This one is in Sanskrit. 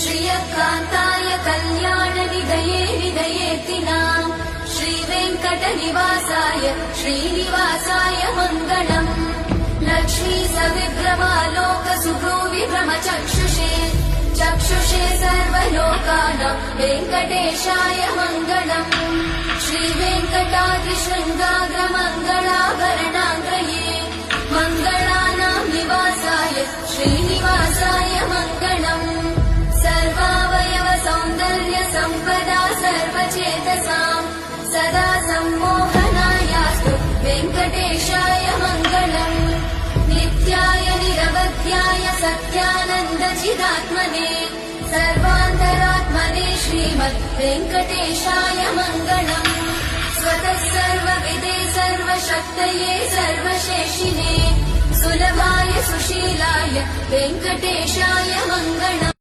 श्रियकान्ताय कल्याणनिधये निधयेऽर्थिनाम् श्रीवेङ्कटनिवासाय श्रीनिवासाय मङ्गलम्। लक्ष्मी सविभ्रमालोकसुभ्रूविभ्रमचक्षुषे चक्षुषे सर्वलोकानां वेङ्कटेशाय मङ्गलम्। श्रीवेङ्कटाद्रिशृङ्गाग्रमङ्गलाभरणाङ्ग्रये मङ्गलानां निवासाय श्रीनिवासाय मङ्गलम्। सर्वावयव सौन्दर्य सम्पदा सर्वचेतसां सदा सम्मोहनायास्तु वेङ्कटेशाय मङ्गलम्। नित्याय निरवध्याय सत्यानन्दचिदात्मने सर्वान्तरात्मने श्रीमद् वेङ्कटेशाय मङ्गलम्। स्वतः सर्वविदे सर्वशक्तये सर्वशेषिने सुलभाय सुशीलाय वेङ्कटेशाय मङ्गलम्।